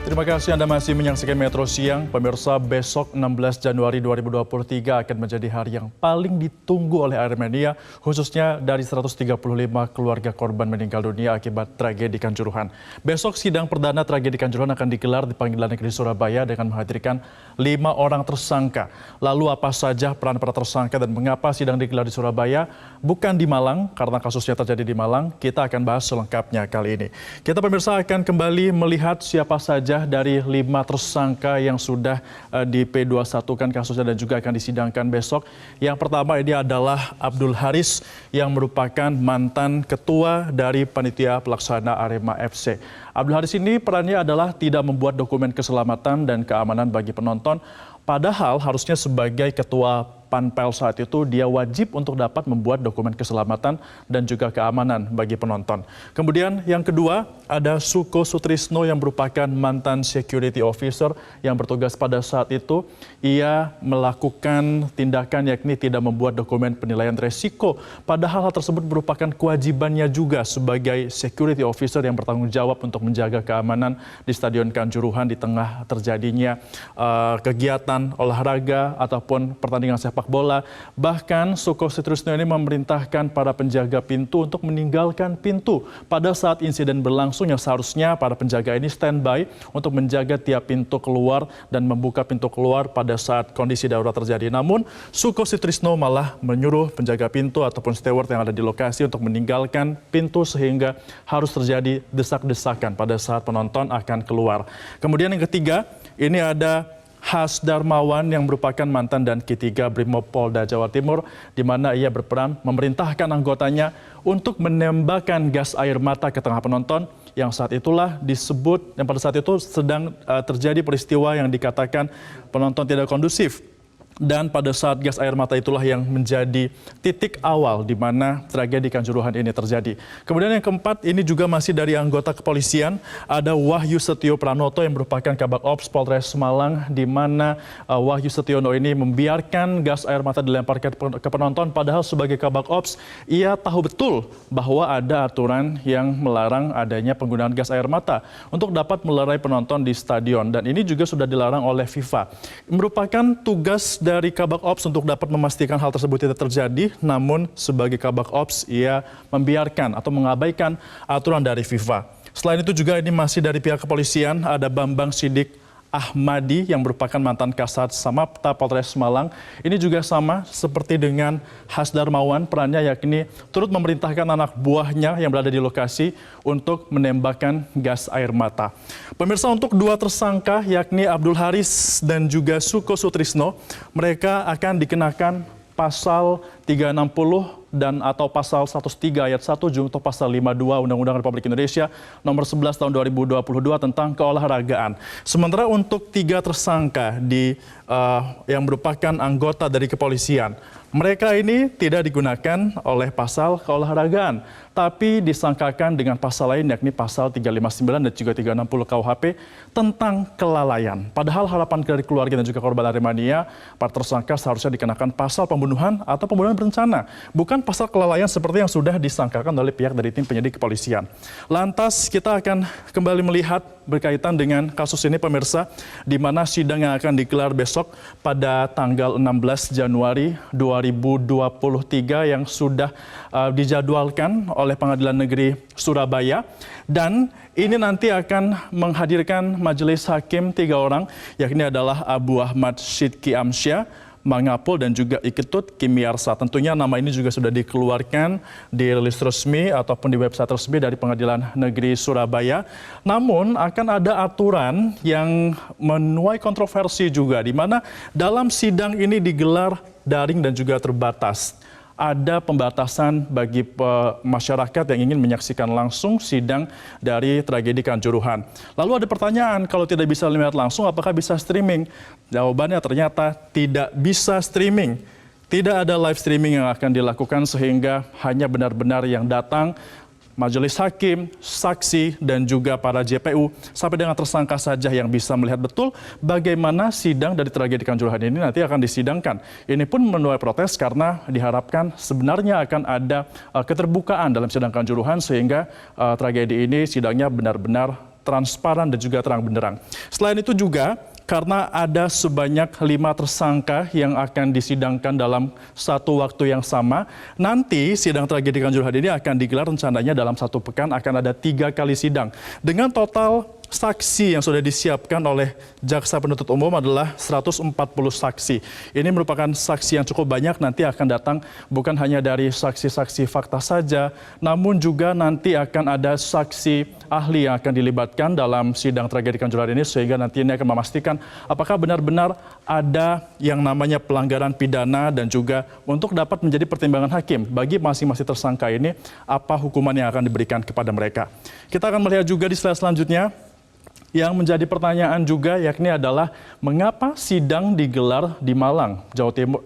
Terima kasih Anda masih menyaksikan Metro Siang. Pemirsa, besok 16 Januari 2023 akan menjadi hari yang paling ditunggu oleh Aremania, khususnya dari 135 keluarga korban meninggal dunia akibat tragedi Kanjuruhan. Besok sidang perdana tragedi Kanjuruhan akan digelar di Pengadilan Negeri Surabaya dengan menghadirkan 5 orang tersangka. Lalu apa saja peran para tersangka dan mengapa sidang digelar di Surabaya, bukan di Malang, karena kasusnya terjadi di Malang. Kita akan bahas selengkapnya kali ini. Kita pemirsa akan kembali melihat siapa saja dari 5 tersangka yang sudah di P21-kan kasusnya dan juga akan disidangkan besok. Yang pertama ini adalah Abdul Haris yang merupakan mantan ketua dari panitia pelaksana Arema FC. Abdul Haris ini perannya adalah tidak membuat dokumen keselamatan dan keamanan bagi penonton, padahal harusnya sebagai ketua Panpel saat itu dia wajib untuk dapat membuat dokumen keselamatan dan juga keamanan bagi penonton. Kemudian yang kedua ada Suko Sutrisno yang merupakan mantan security officer yang bertugas pada saat itu. Ia melakukan tindakan yakni tidak membuat dokumen penilaian resiko. Padahal hal tersebut merupakan kewajibannya juga sebagai security officer yang bertanggung jawab untuk menjaga keamanan di Stadion Kanjuruhan di tengah terjadinya kegiatan olahraga ataupun pertandingan sepak bola. Bahkan Suko Sutrisno ini memerintahkan para penjaga pintu untuk meninggalkan pintu pada saat insiden berlangsung, yang seharusnya para penjaga ini standby untuk menjaga tiap pintu keluar dan membuka pintu keluar pada saat kondisi darurat terjadi. Namun Suko Sutrisno malah menyuruh penjaga pintu ataupun steward yang ada di lokasi untuk meninggalkan pintu sehingga harus terjadi desak-desakan pada saat penonton akan keluar. Kemudian yang ketiga ini ada Has Darmawan yang merupakan mantan dan K3 Brimopolda Jawa Timur, di mana ia berperan memerintahkan anggotanya untuk menembakkan gas air mata ke tengah penonton yang saat itulah disebut, yang pada saat itu sedang terjadi peristiwa yang dikatakan penonton tidak kondusif. Dan pada saat gas air mata itulah yang menjadi titik awal di mana tragedi Kanjuruhan ini terjadi. Kemudian yang keempat ini juga masih dari anggota kepolisian, ada Wahyu Setio Pranoto yang merupakan Kabak Ops Polres Malang, di mana Wahyu Setiono ini membiarkan gas air mata dilemparkan ke penonton, padahal sebagai Kabak Ops ia tahu betul bahwa ada aturan yang melarang adanya penggunaan gas air mata untuk dapat melerai penonton di stadion, dan ini juga sudah dilarang oleh FIFA. Merupakan tugas dari Kabak Ops untuk dapat memastikan hal tersebut tidak terjadi, namun sebagai Kabak Ops ia membiarkan atau mengabaikan aturan dari FIFA. Selain itu juga ini masih dari pihak kepolisian, ada Bambang Sidik Ahmadi yang merupakan mantan Kasat Samapta Polres Malang. Ini juga sama seperti dengan Has Darmawan, perannya yakni turut memerintahkan anak buahnya yang berada di lokasi untuk menembakkan gas air mata. Pemirsa, untuk dua tersangka yakni Abdul Haris dan juga Suko Sutrisno, mereka akan dikenakan pasal 360 dan atau pasal 103 ayat 1 junto pasal 52 Undang-Undang Republik Indonesia nomor 11 tahun 2022 tentang keolahragaan. Sementara untuk 3 tersangka yang merupakan anggota dari kepolisian, mereka ini tidak digunakan oleh pasal keolahragaan, tapi disangkakan dengan pasal lain yakni pasal 359 dan juga 360 KUHP tentang kelalaian. Padahal harapan dari keluarga dan juga korban Aremania, para tersangka seharusnya dikenakan pasal pembunuhan atau pembunuhan berencana, bukan pasal kelalaian seperti yang sudah disangkakan oleh pihak dari tim penyidik kepolisian. Lantas kita akan kembali melihat berkaitan dengan kasus ini pemirsa, di mana sidang yang akan digelar besok pada tanggal 16 Januari 2023 yang sudah dijadwalkan oleh Pengadilan Negeri Surabaya. Dan ini nanti akan menghadirkan majelis hakim 3 orang, yakni adalah Abu Ahmad Sidki Amsyah, Mangapul dan juga Iketut Kimiarsa. Tentunya nama ini juga sudah dikeluarkan di rilis resmi ataupun di website resmi dari Pengadilan Negeri Surabaya. Namun akan ada aturan yang menuai kontroversi juga, di mana dalam sidang ini digelar daring dan juga terbatas. Ada pembatasan bagi masyarakat yang ingin menyaksikan langsung sidang dari tragedi Kanjuruhan. Lalu ada pertanyaan, kalau tidak bisa melihat langsung, apakah bisa streaming? Jawabannya ternyata tidak bisa streaming. Tidak ada live streaming yang akan dilakukan, sehingga hanya benar-benar yang datang majelis hakim, saksi, dan juga para JPU sampai dengan tersangka saja yang bisa melihat betul bagaimana sidang dari tragedi Kanjuruhan ini nanti akan disidangkan. Ini pun menuai protes karena diharapkan sebenarnya akan ada keterbukaan dalam sidang Kanjuruhan sehingga tragedi ini sidangnya benar-benar transparan dan juga terang benderang. Selain itu juga, karena ada sebanyak 5 tersangka yang akan disidangkan dalam satu waktu yang sama, nanti sidang tragedi Kanjuruhan ini akan digelar rencananya dalam 1 pekan, akan ada 3 kali sidang. Dengan total saksi yang sudah disiapkan oleh Jaksa Penuntut Umum adalah 140 saksi. Ini merupakan saksi yang cukup banyak, nanti akan datang bukan hanya dari saksi-saksi fakta saja, namun juga nanti akan ada saksi ahli yang akan dilibatkan dalam sidang tragedi Kanjuruhan ini, sehingga nanti ini akan memastikan apakah benar-benar ada yang namanya pelanggaran pidana dan juga untuk dapat menjadi pertimbangan hakim bagi masing-masing tersangka ini, apa hukuman yang akan diberikan kepada mereka. Kita akan melihat juga di slide selanjutnya. Yang menjadi pertanyaan juga yakni adalah mengapa sidang digelar di Malang, Jawa Timur,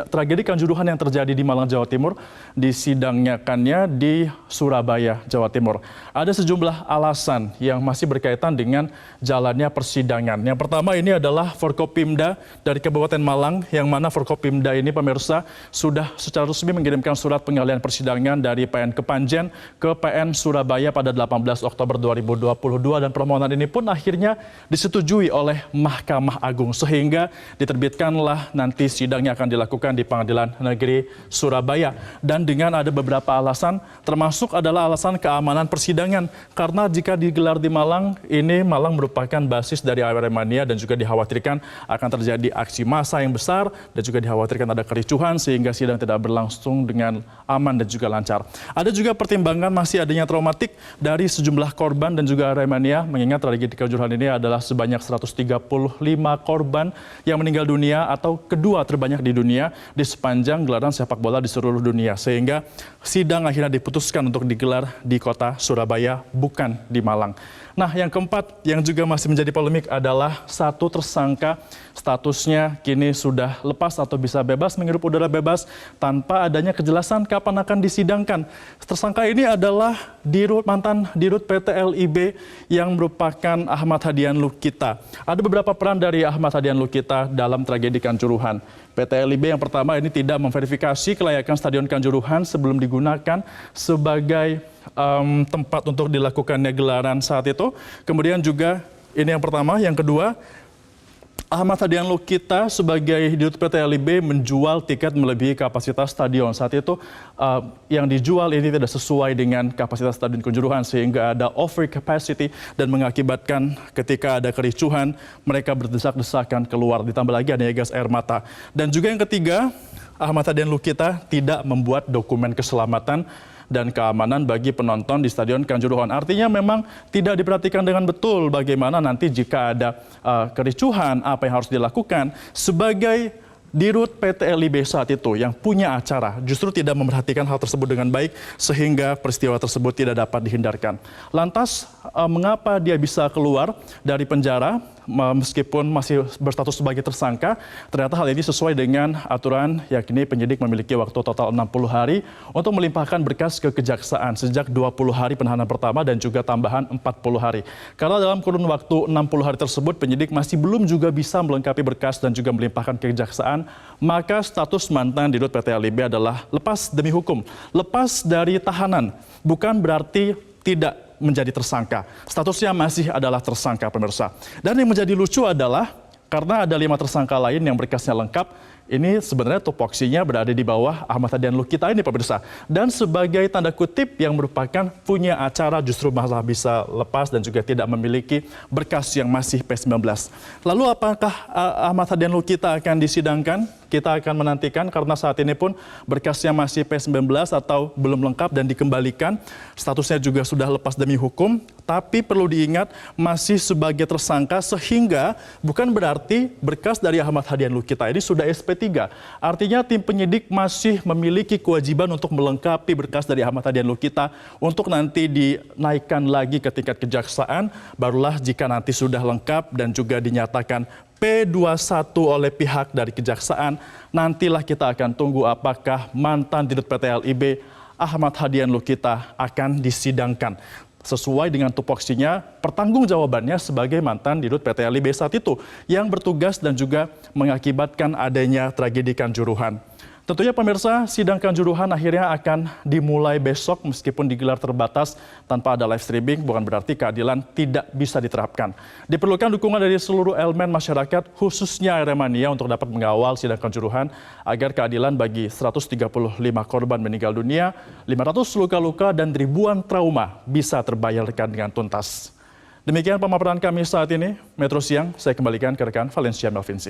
tragedi Kanjuruhan yang terjadi di Malang, Jawa Timur, disidangkannya di Surabaya, Jawa Timur. Ada sejumlah alasan yang masih berkaitan dengan jalannya persidangan. Yang pertama ini adalah Forkopimda dari Kabupaten Malang, yang mana Forkopimda ini pemirsa sudah secara resmi mengirimkan surat pengalihan persidangan dari PN Kepanjen ke PN Surabaya pada 18 Oktober 2022 dan permohonan ini pun akhirnya disetujui oleh Mahkamah Agung, sehingga diterbitkanlah nanti sidangnya akan dilakukan di Pengadilan Negeri Surabaya. Dan dengan ada beberapa alasan, termasuk adalah alasan keamanan persidangan. Karena jika digelar di Malang, ini Malang merupakan basis dari Aremania dan juga dikhawatirkan akan terjadi aksi massa yang besar dan juga dikhawatirkan ada kericuhan sehingga sidang tidak berlangsung dengan aman dan juga lancar. Ada juga pertimbangan masih adanya traumatik dari sejumlah korban dan juga Aremania, mengingat tragedi Kanjuruhan ini adalah sebanyak 135 korban yang meninggal dunia atau kedua terbanyak di dunia di sepanjang gelaran sepak bola di seluruh dunia. Sehingga sidang akhirnya diputuskan untuk digelar di kota Surabaya, bukan di Malang. Nah, yang keempat yang juga masih menjadi polemik adalah satu tersangka statusnya kini sudah lepas atau bisa bebas menghirup udara bebas tanpa adanya kejelasan kapan akan disidangkan. Tersangka ini adalah mantan Dirut PT LIB yang merupakan Ahmad Hadian Lukita. Ada beberapa peran dari Ahmad Hadian Lukita dalam tragedi Kanjuruhan. PT LIB yang pertama ini tidak memverifikasi kelayakan Stadion Kanjuruhan sebelum digunakan sebagai tempat untuk dilakukannya gelaran saat itu. Kemudian juga ini yang pertama, yang kedua, Ahmad Hadian Lukita sebagai Dirut PT LIB menjual tiket melebihi kapasitas stadion. Saat itu yang dijual ini tidak sesuai dengan kapasitas Stadion Kanjuruhan sehingga ada over capacity dan mengakibatkan ketika ada kericuhan mereka berdesak-desakan keluar, ditambah lagi adanya gas air mata. Dan juga yang ketiga, Ahmad Hadian Lukita tidak membuat dokumen keselamatan dan keamanan bagi penonton di Stadion Kanjuruhan. Artinya memang tidak diperhatikan dengan betul bagaimana nanti jika ada kericuhan, apa yang harus dilakukan. Sebagai Dirut PT LIB saat itu yang punya acara justru tidak memperhatikan hal tersebut dengan baik sehingga peristiwa tersebut tidak dapat dihindarkan. Lantas mengapa dia bisa keluar dari penjara meskipun masih berstatus sebagai tersangka? Ternyata hal ini sesuai dengan aturan, yakni penyidik memiliki waktu total 60 hari untuk melimpahkan berkas ke kejaksaan sejak 20 hari penahanan pertama dan juga tambahan 40 hari. Karena dalam kurun waktu 60 hari tersebut penyidik masih belum juga bisa melengkapi berkas dan juga melimpahkan ke kejaksaan, maka status mantan Dirut PT LIB adalah lepas demi hukum, lepas dari tahanan. Bukan berarti tidak menjadi tersangka. Statusnya masih adalah tersangka, pemirsa. Dan yang menjadi lucu adalah karena ada 5 tersangka lain yang berkasnya lengkap, ini sebenarnya tupoksinya berada di bawah Ahmad Hadian Lukita ini, pemirsa. Dan sebagai tanda kutip yang merupakan punya acara justru malah bisa lepas dan juga tidak memiliki berkas yang masih P19. Lalu apakah Ahmad Hadian Lukita akan disidangkan? Kita akan menantikan karena saat ini pun berkasnya masih P19 atau belum lengkap dan dikembalikan. Statusnya juga sudah lepas demi hukum, tapi perlu diingat masih sebagai tersangka sehingga bukan berarti berkas dari Ahmad Hadian Lukita ini sudah SP3. Artinya tim penyidik masih memiliki kewajiban untuk melengkapi berkas dari Ahmad Hadian Lukita untuk nanti dinaikkan lagi ke tingkat kejaksaan. Barulah jika nanti sudah lengkap dan juga dinyatakan P21 oleh pihak dari kejaksaan, nantilah kita akan tunggu apakah mantan Dirut PT LIB Ahmad Hadian Lukita akan disidangkan. Sesuai dengan tupoksinya, pertanggungjawabannya sebagai mantan Dirut PT LIB saat itu yang bertugas dan juga mengakibatkan adanya tragedi Kanjuruhan. Tentunya pemirsa, sidang Kanjuruhan akhirnya akan dimulai besok meskipun digelar terbatas tanpa ada live streaming, bukan berarti keadilan tidak bisa diterapkan. Diperlukan dukungan dari seluruh elemen masyarakat, khususnya Aremania untuk dapat mengawal sidang Kanjuruhan agar keadilan bagi 135 korban meninggal dunia, 500 luka-luka dan ribuan trauma bisa terbayarkan dengan tuntas. Demikian pemaparan kami saat ini. Metro Siang, saya kembalikan ke rekan Valencia Melvinci.